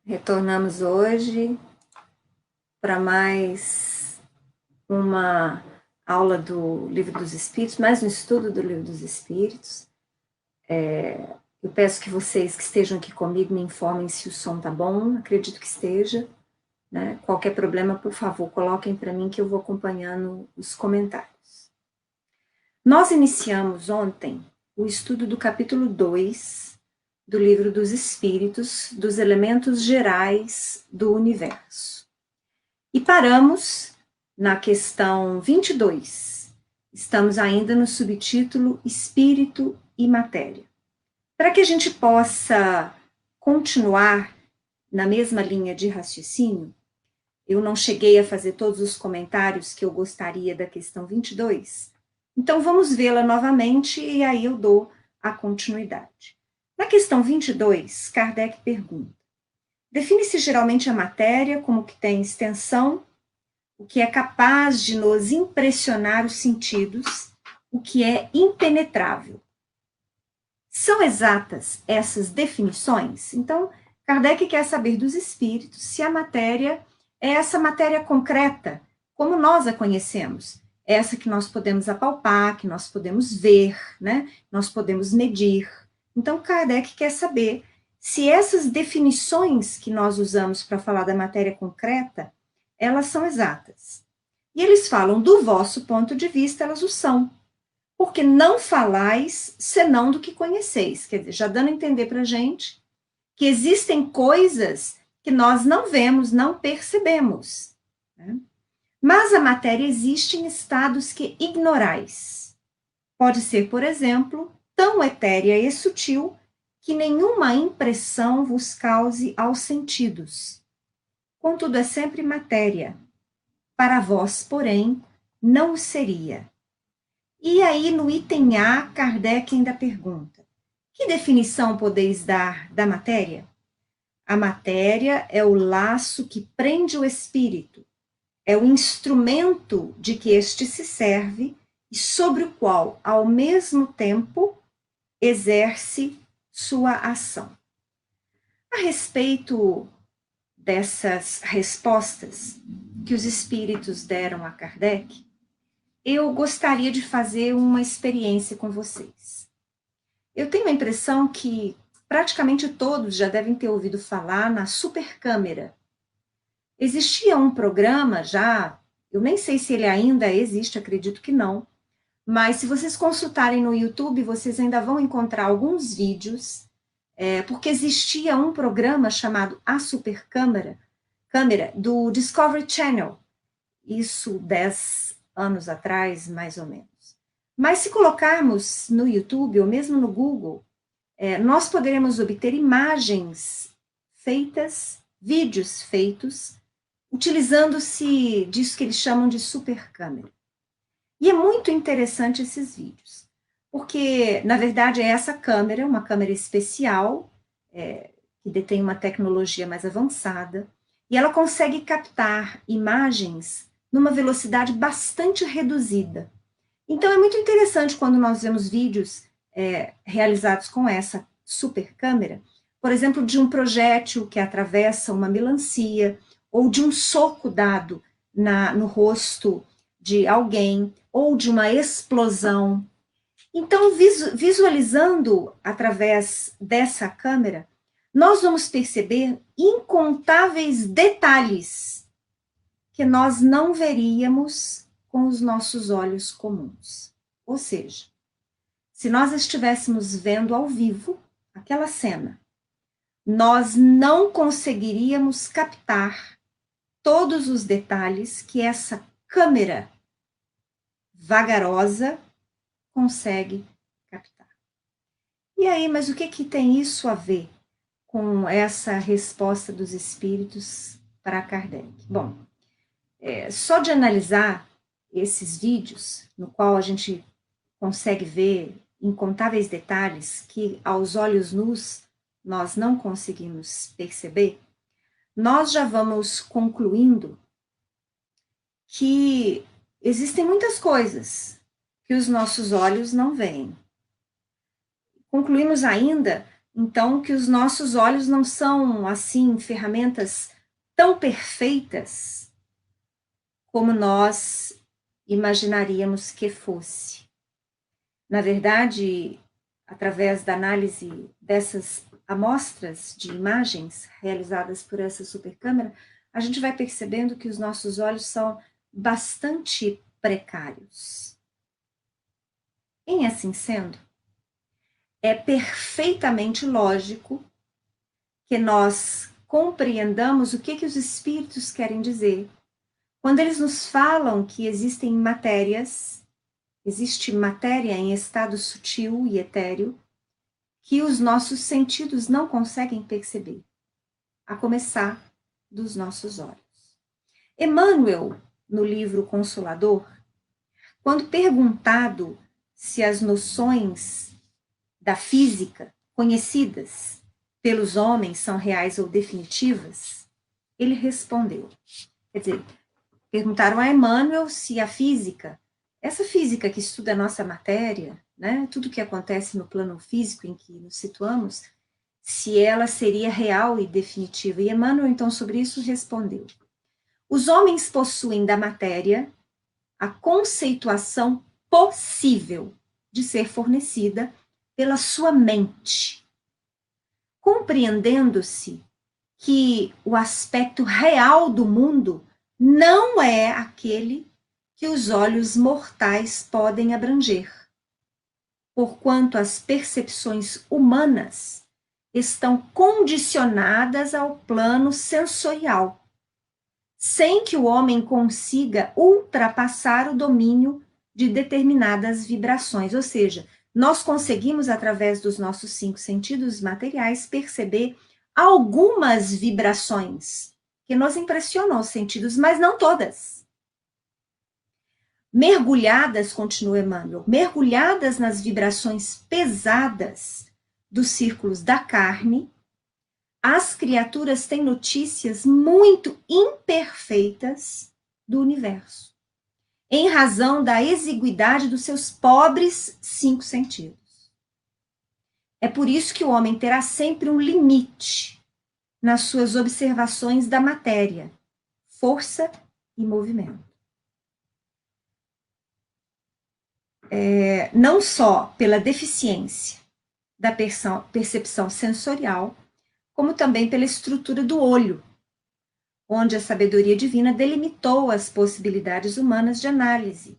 Retornamos hoje para mais uma aula do Livro dos Espíritos, mais um estudo do Livro dos Espíritos. Eu peço que vocês que estejam aqui comigo me informem se o som está bom, acredito que esteja. Né? Qualquer problema, por favor, coloquem para mim que eu vou acompanhando os comentários. Nós iniciamos ontem o estudo do capítulo 2 do Livro dos Espíritos, dos elementos gerais do universo. E paramos na questão 22. Estamos ainda no subtítulo Espírito e Matéria. Para que a gente possa continuar na mesma linha de raciocínio, eu não cheguei a fazer todos os comentários que eu gostaria da questão 22, então vamos vê-la novamente e aí eu dou a continuidade. Na questão 22, Kardec pergunta: define-se geralmente a matéria como que tem extensão, o que é capaz de nos impressionar os sentidos, o que é impenetrável. São exatas essas definições? Então, Kardec quer saber dos espíritos se a matéria é essa matéria concreta, como nós a conhecemos, essa que nós podemos apalpar, que nós podemos ver, né? Nós podemos medir. Então, Kardec quer saber se essas definições que nós usamos para falar da matéria concreta, elas são exatas. E eles falam, do vosso ponto de vista, elas o são. Porque não falais senão do que conheceis. Quer dizer, já dando a entender para a gente que existem coisas que nós não vemos, não percebemos. Né? Mas a matéria existe em estados que ignorais. Pode ser, por exemplo, tão etérea e sutil que nenhuma impressão vos cause aos sentidos. Contudo, é sempre matéria. Para vós, porém, não o seria. E aí, no item A, Kardec ainda pergunta: que definição podeis dar da matéria? A matéria é o laço que prende o espírito, é o instrumento de que este se serve e sobre o qual, ao mesmo tempo, exerce sua ação. A respeito dessas respostas que os espíritos deram a Kardec, eu gostaria de fazer uma experiência com vocês. Eu tenho a impressão que praticamente todos já devem ter ouvido falar na supercâmera. Existia um programa já, eu nem sei se ele ainda existe, acredito que não, mas se vocês consultarem no YouTube, vocês ainda vão encontrar alguns vídeos, porque existia um programa chamado A Supercâmera, do Discovery Channel, isso 10 anos atrás, mais ou menos. Mas se colocarmos no YouTube ou mesmo no Google, nós poderemos obter imagens feitas, vídeos feitos, utilizando-se disso que eles chamam de supercâmera. E é muito interessante esses vídeos, porque, na verdade, é essa câmera, uma câmera especial, que detém uma tecnologia mais avançada, e ela consegue captar imagens numa velocidade bastante reduzida. Então, é muito interessante quando nós vemos vídeos realizados com essa supercâmera, por exemplo, de um projétil que atravessa uma melancia, ou de um soco dado no rosto de alguém, ou de uma explosão. Então, visualizando através dessa câmera, nós vamos perceber incontáveis detalhes que nós não veríamos com os nossos olhos comuns. Ou seja, se nós estivéssemos vendo ao vivo aquela cena, nós não conseguiríamos captar todos os detalhes que essa câmera vagarosa consegue captar. E aí, mas o que tem isso a ver com essa resposta dos espíritos para Kardec? Bom, só de analisar esses vídeos, no qual a gente consegue ver incontáveis detalhes que aos olhos nus nós não conseguimos perceber, nós já vamos concluindo que existem muitas coisas que os nossos olhos não veem. Concluímos ainda Então, que os nossos olhos não são, assim, ferramentas tão perfeitas como nós imaginaríamos que fosse. Na verdade, através da análise dessas amostras de imagens realizadas por essa supercâmera, a gente vai percebendo que os nossos olhos são bastante precários. Em assim sendo, é perfeitamente lógico que nós compreendamos o que os espíritos querem dizer quando eles nos falam que existem matérias, existe matéria em estado sutil e etéreo, que os nossos sentidos não conseguem perceber, a começar dos nossos olhos. Emmanuel, no livro Consolador, quando perguntado se as noções da física conhecidas pelos homens são reais ou definitivas, ele respondeu. Quer dizer, perguntaram a Emmanuel se a física, essa física que estuda a nossa matéria, né, tudo que acontece no plano físico em que nos situamos, se ela seria real e definitiva. E Emmanuel, então, sobre isso respondeu: os homens possuem da matéria a conceituação possível de ser fornecida pela sua mente, compreendendo-se que o aspecto real do mundo não é aquele que os olhos mortais podem abranger, porquanto as percepções humanas estão condicionadas ao plano sensorial, sem que o homem consiga ultrapassar o domínio de determinadas vibrações, ou seja, nós conseguimos, através dos nossos 5 sentidos materiais, perceber algumas vibrações que nos impressionam os sentidos, mas não todas. Mergulhadas, continua Emmanuel, mergulhadas nas vibrações pesadas dos círculos da carne, as criaturas têm notícias muito imperfeitas do universo, em razão da exiguidade dos seus pobres 5 sentidos. É por isso que o homem terá sempre um limite nas suas observações da matéria, força e movimento. Não só pela deficiência da percepção sensorial, como também pela estrutura do olho, onde a sabedoria divina delimitou as possibilidades humanas de análise,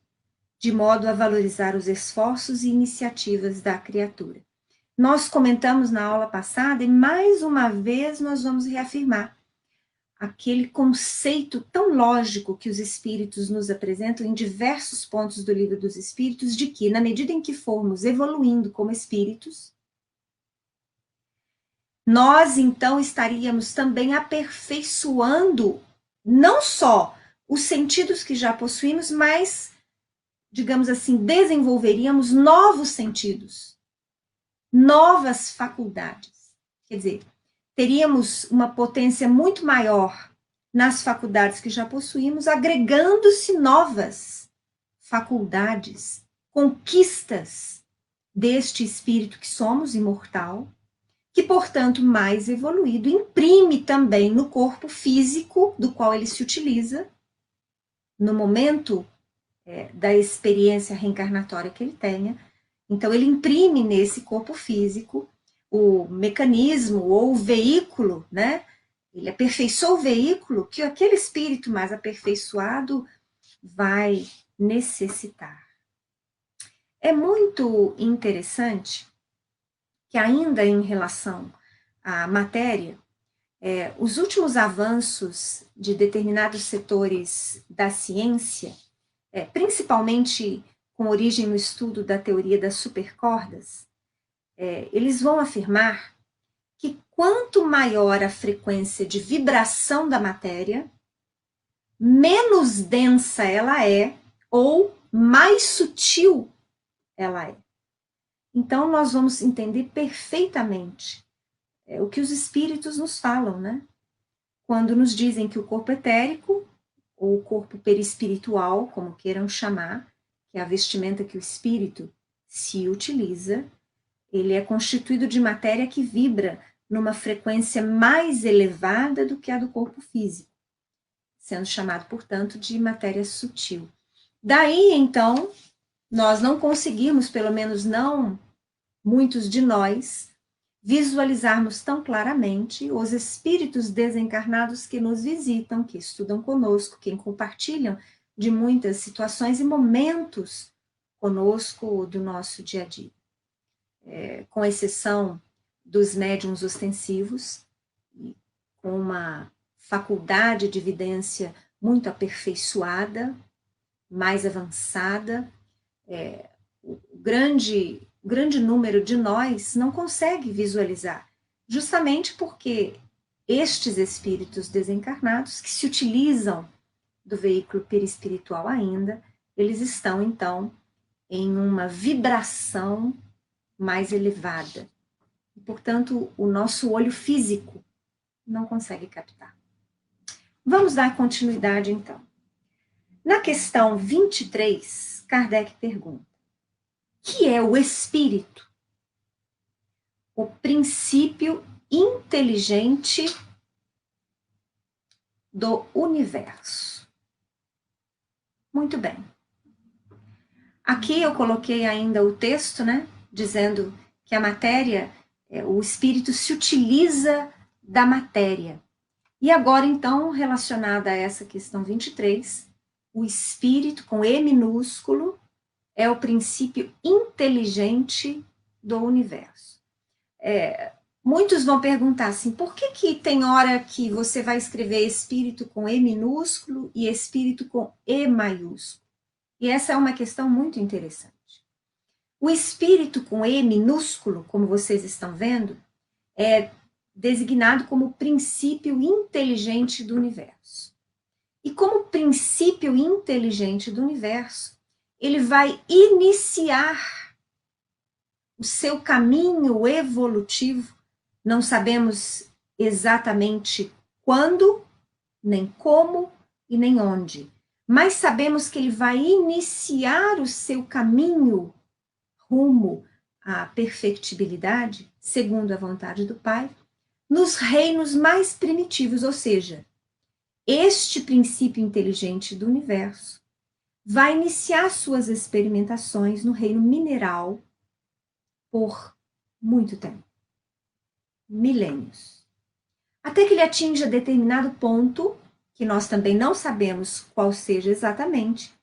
de modo a valorizar os esforços e iniciativas da criatura. Nós comentamos na aula passada e mais uma vez nós vamos reafirmar aquele conceito tão lógico que os espíritos nos apresentam em diversos pontos do Livro dos Espíritos, de que, na medida em que formos evoluindo como espíritos, nós, então, estaríamos também aperfeiçoando não só os sentidos que já possuímos, mas, digamos assim, desenvolveríamos novos sentidos, novas faculdades. Quer dizer, teríamos uma potência muito maior nas faculdades que já possuímos, agregando-se novas faculdades, conquistas deste espírito que somos, imortal, que, portanto, mais evoluído, imprime também no corpo físico do qual ele se utiliza, no momento da experiência reencarnatória que ele tenha. Então, ele imprime nesse corpo físico o mecanismo ou o veículo, né? Ele aperfeiçoa o veículo que aquele espírito mais aperfeiçoado vai necessitar. É muito interessante que, ainda em relação à matéria, os últimos avanços de determinados setores da ciência, principalmente com origem no estudo da teoria das supercordas, eles vão afirmar que quanto maior a frequência de vibração da matéria, menos densa ela é ou mais sutil ela é. Então, nós vamos entender perfeitamente o que os espíritos nos falam, né? Quando nos dizem que o corpo etérico, ou o corpo perispiritual, como queiram chamar, que é a vestimenta que o espírito se utiliza, Ele é constituído de matéria que vibra numa frequência mais elevada do que a do corpo físico, sendo chamado, portanto, de matéria sutil. Daí, então, nós não conseguimos, pelo menos não muitos de nós, visualizarmos tão claramente os espíritos desencarnados que nos visitam, que estudam conosco, que compartilham de muitas situações e momentos conosco do nosso dia a dia. Com exceção dos médiuns ostensivos, com uma faculdade de evidência muito aperfeiçoada, mais avançada, o grande número de nós não consegue visualizar, justamente porque estes espíritos desencarnados, que se utilizam do veículo perispiritual ainda, eles estão, então, em uma vibração mais elevada. E, portanto, o nosso olho físico não consegue captar. Vamos dar continuidade, então. Na questão 23, Kardec pergunta: que é o espírito? O princípio inteligente do universo. Muito bem. Aqui eu coloquei ainda o texto, né, dizendo que a matéria, o espírito se utiliza da matéria. E agora, então, relacionada a essa questão 23, o espírito, com E minúsculo, é o princípio inteligente do universo. Muitos vão perguntar assim, por que tem hora que você vai escrever espírito com E minúsculo e espírito com E maiúsculo? E essa é uma questão muito interessante. O espírito com E minúsculo, como vocês estão vendo, é designado como princípio inteligente do universo. E como princípio inteligente do universo, ele vai iniciar o seu caminho evolutivo. Não sabemos exatamente quando, nem como e nem onde, mas sabemos que ele vai iniciar o seu caminho rumo à perfectibilidade, segundo a vontade do Pai, nos reinos mais primitivos, ou seja, este princípio inteligente do universo vai iniciar suas experimentações no reino mineral por muito tempo, milênios, até que ele atinja determinado ponto, que nós também não sabemos qual seja exatamente,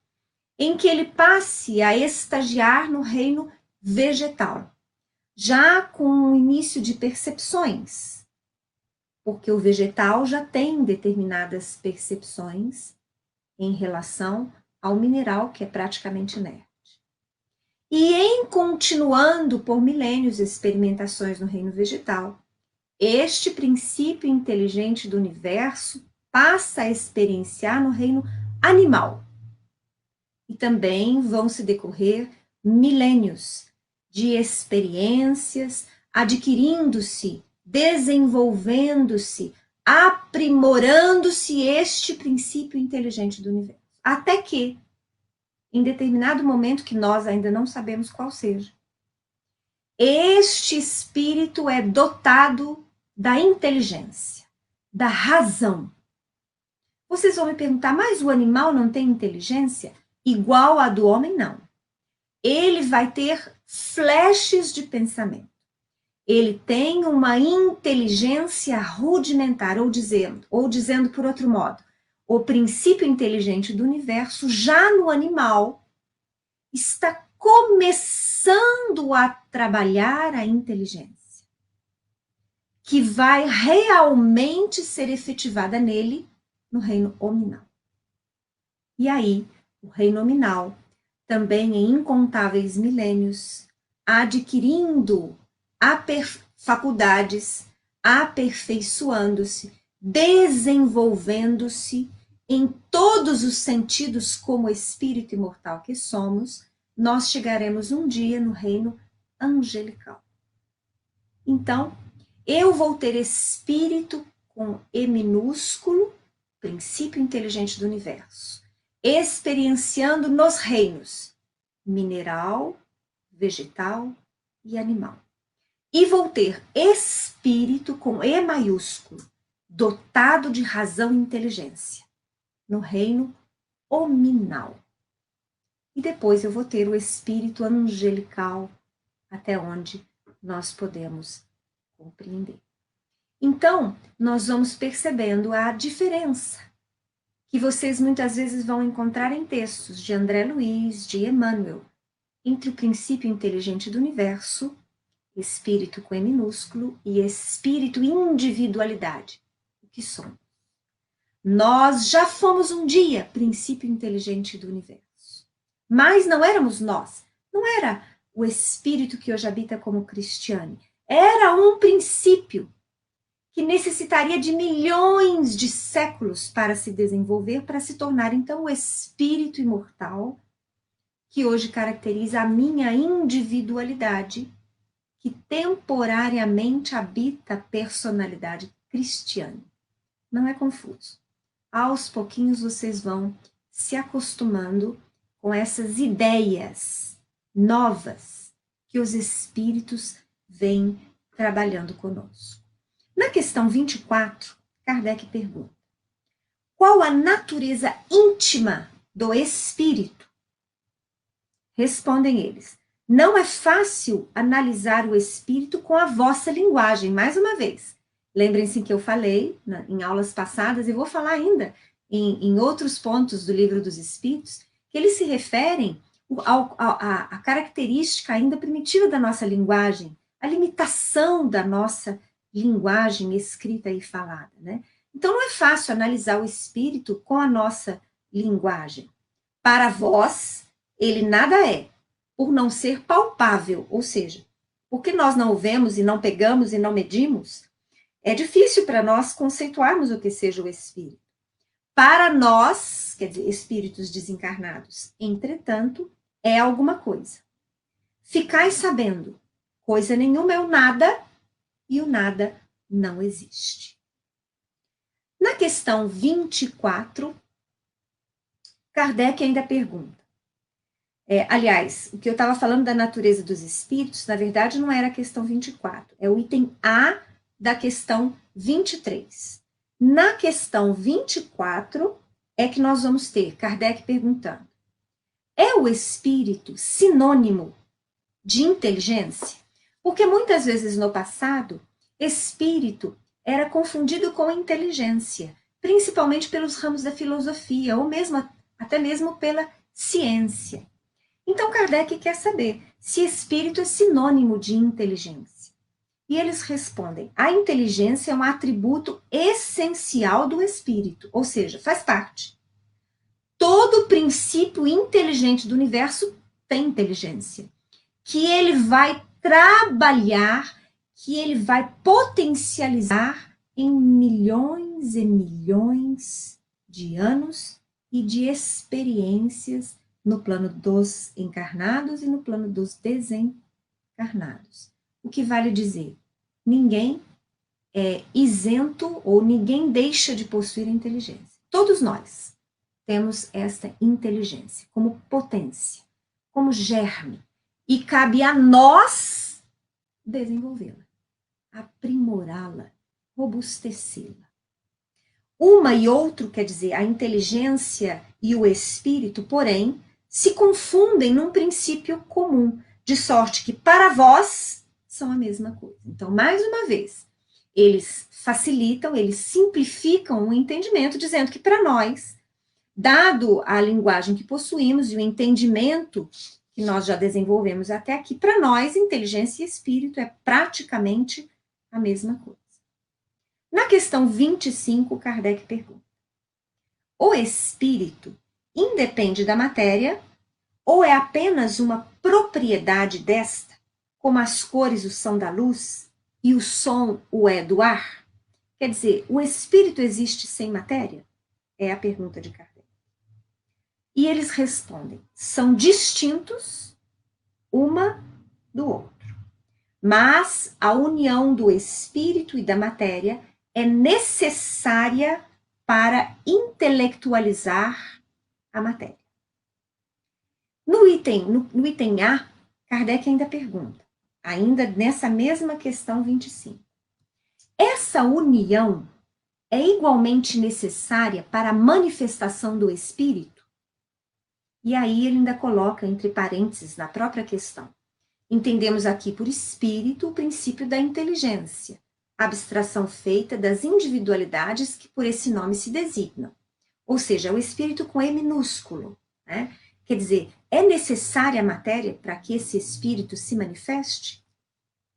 em que ele passe a estagiar no reino vegetal, já com o início de percepções, porque o vegetal já tem determinadas percepções em relação ao mineral, que é praticamente inerte. E em continuando por milênios experimentações no reino vegetal, este princípio inteligente do universo passa a experienciar no reino animal. E também vão se decorrer milênios de experiências, adquirindo-se, desenvolvendo-se, aprimorando-se este princípio inteligente do universo. Até que, em determinado momento que nós ainda não sabemos qual seja, este espírito é dotado da inteligência, da razão. Vocês vão me perguntar, mas o animal não tem inteligência igual a do homem? Não. Ele vai ter flashes de pensamento. Ele tem uma inteligência rudimentar, ou dizendo por outro modo, o princípio inteligente do universo já no animal está começando a trabalhar a inteligência, que vai realmente ser efetivada nele no reino hominal. E aí, o reino hominal, também em incontáveis milênios, adquirindo faculdades, aperfeiçoando-se, desenvolvendo-se em todos os sentidos como espírito imortal que somos, nós chegaremos um dia no reino angelical. Então, eu vou ter espírito com E minúsculo, princípio inteligente do universo, experienciando nos reinos mineral, vegetal e animal. e vou ter espírito com E maiúsculo, dotado de razão e inteligência, no reino hominal. E depois eu vou ter o espírito angelical, até onde nós podemos compreender. Então, nós vamos percebendo a diferença que vocês muitas vezes vão encontrar em textos de André Luiz, de Emmanuel, entre o princípio inteligente do universo, espírito com E minúsculo, e espírito individualidade, o que somos. Nós já fomos um dia princípio inteligente do universo, mas não éramos nós, não era o espírito que hoje habita como Cristiane, era um princípio que necessitaria de milhões de séculos para se desenvolver, para se tornar então o espírito imortal que hoje caracteriza a minha individualidade, que temporariamente habita a personalidade cristiana. Não é confuso. Aos pouquinhos vocês vão se acostumando com essas ideias novas que os espíritos vêm trabalhando conosco. Na questão 24, Kardec pergunta: qual a natureza íntima do espírito? Respondem eles: não é fácil analisar o espírito com a vossa linguagem. Mais uma vez, lembrem-se que eu falei em aulas passadas, e vou falar ainda em outros pontos do Livro dos Espíritos, que eles se referem à característica ainda primitiva da nossa linguagem, a limitação da nossa linguagem escrita e falada, né? Então, não é fácil analisar o espírito com a nossa linguagem. Para vós, ele nada é, por não ser palpável, ou seja, porque nós não o vemos e não pegamos e não medimos, é difícil para nós conceituarmos o que seja o espírito. Para nós, quer dizer, espíritos desencarnados, entretanto, é alguma coisa. Ficai sabendo, coisa nenhuma é o nada, e o nada não existe. Na questão 24, Kardec ainda pergunta. Aliás, o que eu estava falando da natureza dos espíritos, na verdade, não era a questão 24, é o item A da questão 23. Na questão 24 é que nós vamos ter Kardec perguntando: é o espírito sinônimo de inteligência? Porque muitas vezes no passado, espírito era confundido com inteligência, principalmente pelos ramos da filosofia, ou mesmo, até mesmo pela ciência. Então, Kardec quer saber se espírito é sinônimo de inteligência. E eles respondem: a inteligência é um atributo essencial do espírito, ou seja, faz parte. Todo princípio inteligente do universo tem inteligência, que ele vai trabalhar, que ele vai potencializar em milhões e milhões de anos e de experiências no plano dos encarnados e no plano dos desencarnados. O que vale dizer? Ninguém é isento ou ninguém deixa de possuir inteligência. Todos nós temos esta inteligência como potência, como germe. E cabe a nós desenvolvê-la, aprimorá-la, robustecê-la. Uma e outro, quer dizer, a inteligência e o espírito, porém, se confundem num princípio comum, de sorte que para vós são a mesma coisa. Então, mais uma vez, eles facilitam, eles simplificam o entendimento, dizendo que para nós, dado a linguagem que possuímos e o entendimento que nós já desenvolvemos até aqui, para nós, inteligência e espírito é praticamente a mesma coisa. Na questão 25, Kardec pergunta: o espírito independe da matéria ou é apenas uma propriedade desta, como as cores o são da luz e o som o é do ar? Quer dizer, o espírito existe sem matéria? É a pergunta de Kardec. E eles respondem: são distintos uma do outro. Mas a união do espírito e da matéria é necessária para intelectualizar a matéria. No item A, Kardec ainda pergunta: ainda nessa mesma questão 25. Essa união é igualmente necessária para a manifestação do Espírito? E aí ele ainda coloca entre parênteses na própria questão. Entendemos aqui por espírito o princípio da inteligência, abstração feita das individualidades que por esse nome se designam. Ou seja, o espírito com E minúsculo, né? Quer dizer, é necessária a matéria para que esse espírito se manifeste?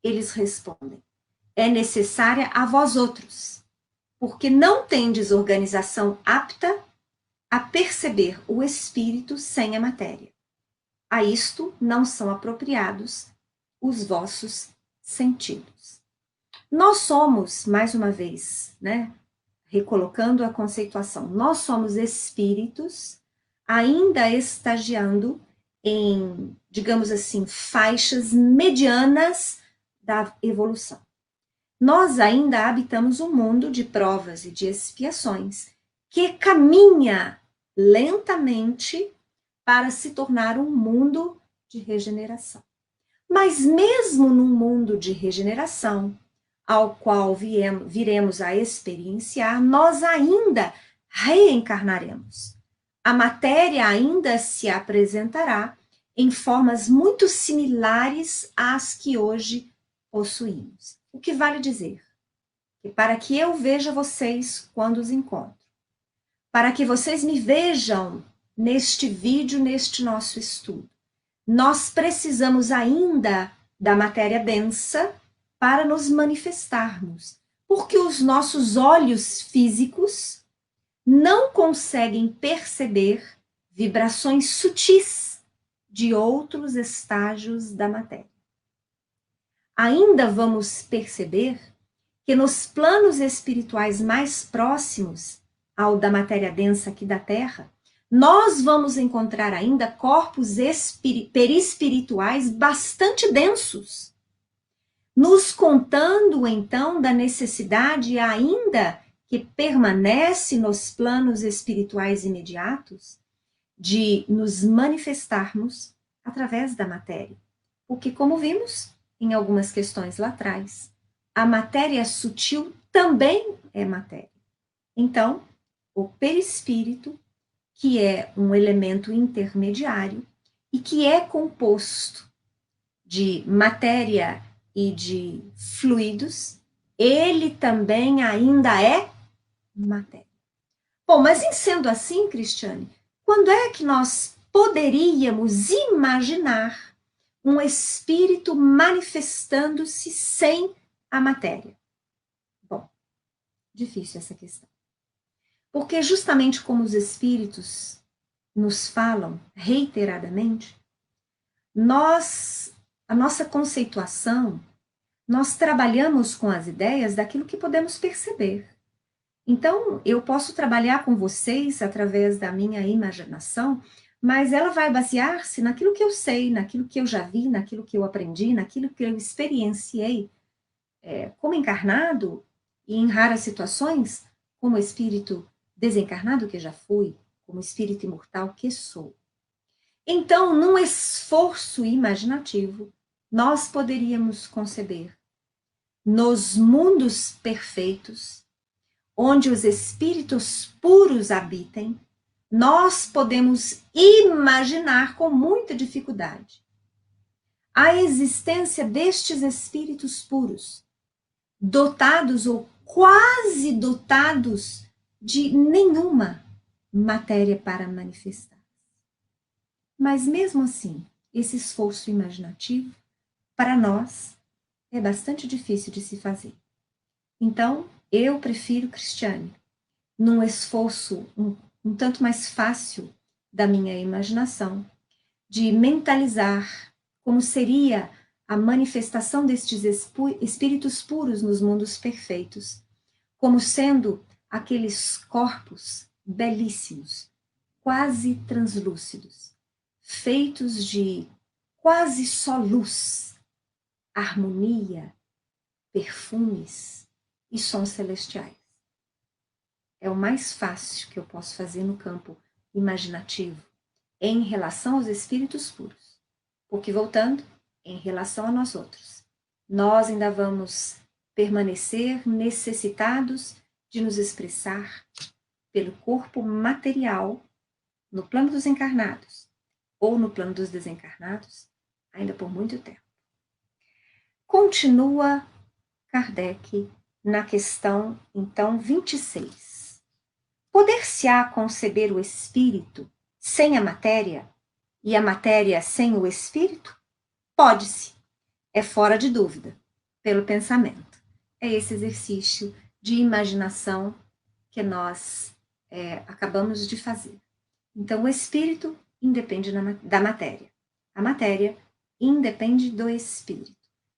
Eles respondem, é necessária a vós outros, porque não tendes organização apta a perceber o espírito sem a matéria. A isto não são apropriados os vossos sentidos. Nós somos, mais uma vez, né, recolocando a conceituação, nós somos espíritos ainda estagiando em, digamos assim, faixas medianas da evolução. Nós ainda habitamos um mundo de provas e de expiações que caminha lentamente para se tornar um mundo de regeneração. Mas mesmo num mundo de regeneração, ao qual viremos a experienciar, nós ainda reencarnaremos. A matéria ainda se apresentará em formas muito similares às que hoje possuímos. O que vale dizer? Que para que eu veja vocês quando os encontro, para que vocês me vejam neste vídeo, neste nosso estudo, nós precisamos ainda da matéria densa para nos manifestarmos, porque os nossos olhos físicos não conseguem perceber vibrações sutis de outros estágios da matéria. Ainda vamos perceber que nos planos espirituais mais próximos ao da matéria densa aqui da Terra, nós vamos encontrar ainda corpos perispirituais bastante densos, nos contando então da necessidade ainda que permanece nos planos espirituais imediatos de nos manifestarmos através da matéria. Porque, como vimos em algumas questões lá atrás, a matéria sutil também é matéria. Então, o perispírito, que é um elemento intermediário e que é composto de matéria e de fluidos, ele também ainda é matéria. Bom, mas em sendo assim, Cristiane, quando é que nós poderíamos imaginar um espírito manifestando-se sem a matéria? Bom, difícil essa questão. Porque justamente como os espíritos nos falam reiteradamente, a nossa conceituação, nós trabalhamos com as ideias daquilo que podemos perceber. Então, eu posso trabalhar com vocês através da minha imaginação, mas ela vai basear-se naquilo que eu sei, naquilo que eu já vi, naquilo que eu aprendi, naquilo que eu experienciei como encarnado e em raras situações, como espírito desencarnado que já fui, como espírito imortal que sou. Então, num esforço imaginativo, nós poderíamos conceber nos mundos perfeitos, onde os espíritos puros habitem, nós podemos imaginar com muita dificuldade a existência destes espíritos puros, dotados ou quase dotados de nenhuma matéria para manifestar. Mas mesmo assim, esse esforço imaginativo, para nós, é bastante difícil de se fazer. Então, eu prefiro, Cristiane, num esforço um tanto mais fácil da minha imaginação, de mentalizar como seria a manifestação destes espíritos puros nos mundos perfeitos, como sendo aqueles corpos belíssimos, quase translúcidos, feitos de quase só luz, harmonia, perfumes e sons celestiais. É o mais fácil que eu posso fazer no campo imaginativo em relação aos espíritos puros. Porque, voltando, em relação a nós outros, nós ainda vamos permanecer necessitados de nos expressar pelo corpo material no plano dos encarnados ou no plano dos desencarnados ainda por muito tempo. Continua Kardec na questão, então, 26. Poder-se-á conceber o espírito sem a matéria e a matéria sem o espírito? Pode-se. É fora de dúvida, pelo pensamento. É esse exercício de imaginação que nós acabamos de fazer. Então, o espírito independe da matéria. A matéria independe do espírito.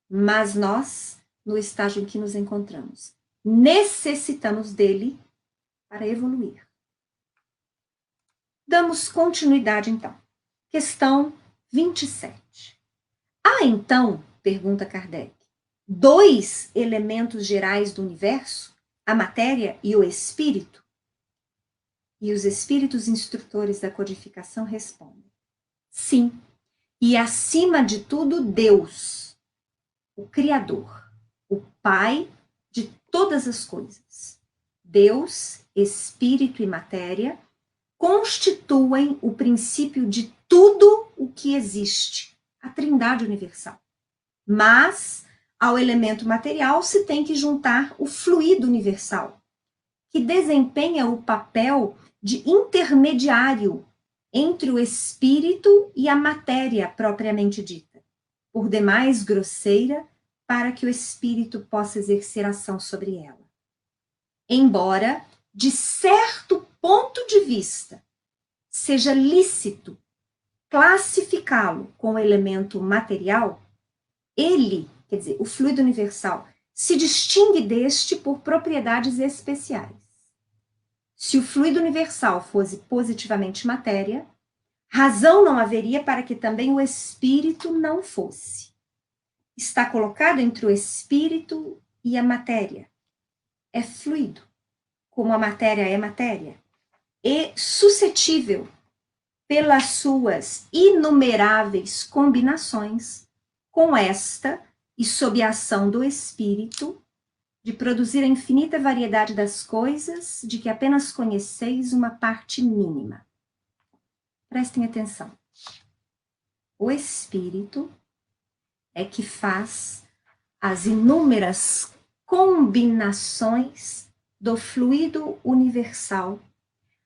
Mas nós, no estágio em que nos encontramos, necessitamos dele para evoluir. Damos continuidade, então. Questão 27. Há, então, pergunta Kardec, dois elementos gerais do universo, a matéria e o espírito? E os espíritos instrutores da codificação respondem, sim, e acima de tudo Deus, o Criador, o Pai de todas as coisas. Deus, espírito e matéria constituem o princípio de tudo o que existe, a Trindade universal. Mas ao elemento material se tem que juntar o fluido universal, que desempenha o papel de intermediário entre o espírito e a matéria propriamente dita, por demais grosseira, para que o espírito possa exercer ação sobre ela. Embora, de certo ponto de vista, seja lícito classificá-lo com o elemento material, ele, quer dizer, o fluido universal, se distingue deste por propriedades especiais. Se o fluido universal fosse positivamente matéria, razão não haveria para que também o espírito não fosse. Está colocado entre o espírito e a matéria. É fluido, como a matéria é matéria, e suscetível, pelas suas inumeráveis combinações, com esta e sob a ação do espírito, de produzir a infinita variedade das coisas, de que apenas conheceis uma parte mínima. Prestem atenção. O espírito é que faz as inúmeras combinações do fluido universal,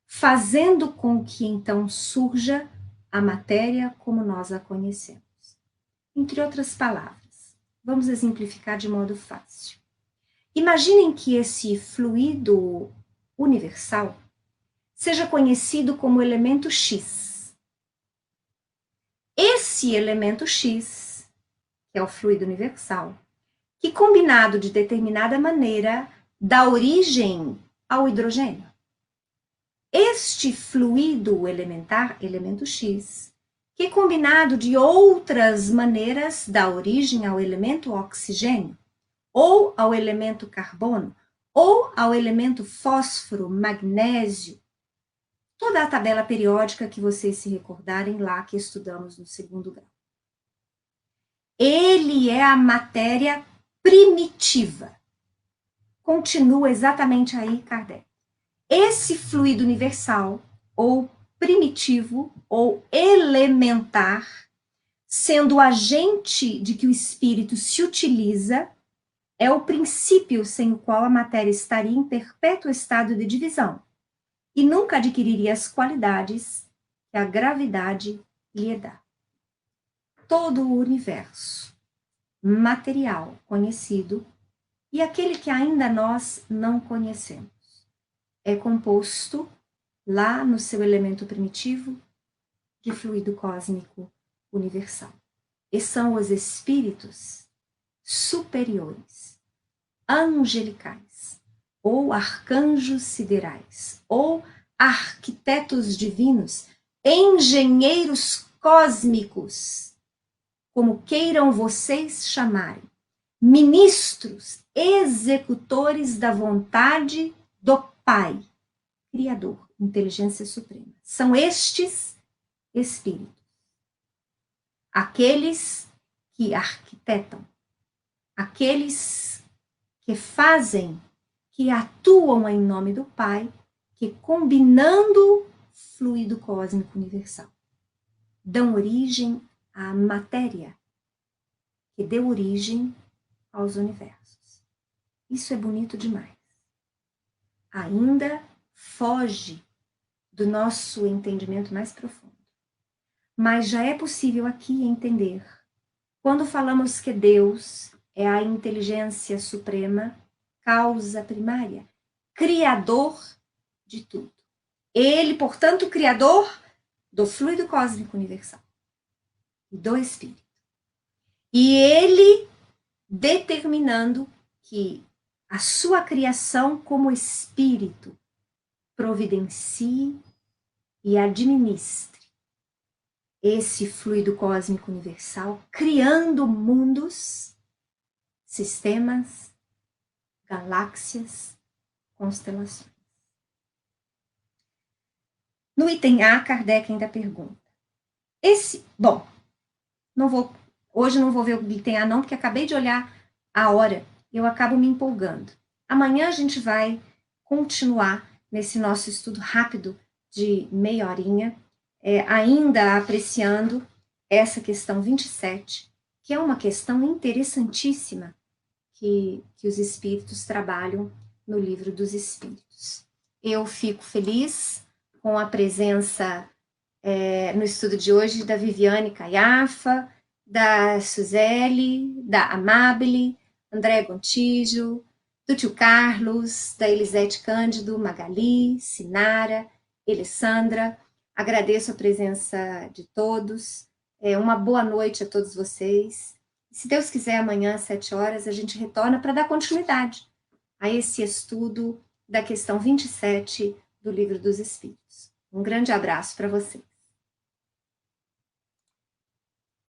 fazendo com que então surja a matéria como nós a conhecemos. Entre outras palavras, vamos exemplificar de modo fácil. Imaginem que esse fluido universal seja conhecido como elemento X. Esse elemento X, que é o fluido universal, que combinado de determinada maneira dá origem ao hidrogênio. Este fluido elementar, elemento X, que combinado de outras maneiras dá origem ao elemento oxigênio, ou ao elemento carbono, ou ao elemento fósforo, magnésio, toda a tabela periódica que vocês se recordarem lá que estudamos no segundo grau. Ele é a matéria primitiva. Continua exatamente aí Kardec. Esse fluido universal, ou primitivo, ou elementar, sendo o agente de que o espírito se utiliza, é o princípio sem o qual a matéria estaria em perpétuo estado de divisão e nunca adquiriria as qualidades que a gravidade lhe dá. Todo o universo material conhecido e aquele que ainda nós não conhecemos é composto, lá no seu elemento primitivo, de fluido cósmico universal. E são os espíritos superiores, angelicais, ou arcanjos siderais, ou arquitetos divinos, engenheiros cósmicos, como queiram vocês chamarem, ministros, executores da vontade do Pai, Criador, inteligência suprema. São estes espíritos, aqueles que arquitetam, aqueles que fazem, que atuam em nome do Pai, que combinando fluido cósmico universal, dão origem à matéria, que deu origem aos universos. Isso é bonito demais. Ainda foge do nosso entendimento mais profundo. Mas já é possível aqui entender, quando falamos que Deus é a inteligência suprema, causa primária, criador de tudo. Ele, portanto, criador do fluido cósmico universal e do Espírito. E ele determinando que a sua criação como Espírito providencie e administre esse fluido cósmico universal, criando mundos, sistemas, galáxias, constelações. No item A, Kardec ainda pergunta. Hoje não vou ver o item A não, porque acabei de olhar a hora e eu acabo me empolgando. Amanhã a gente vai continuar nesse nosso estudo rápido de meia horinha, ainda apreciando essa questão 27, que é uma questão interessantíssima que os espíritos trabalham no Livro dos Espíritos. Eu fico feliz com a presença no estudo de hoje da Viviane Caiafa, da Suzele, da Amabile, André Gontijo, do tio Carlos, da Elisete Cândido, Magali, Sinara, Alessandra. Agradeço a presença de todos. Uma boa noite a todos vocês. Se Deus quiser, amanhã às 7 horas a gente retorna para dar continuidade a esse estudo da questão 27 do Livro dos Espíritos. Um grande abraço para vocês.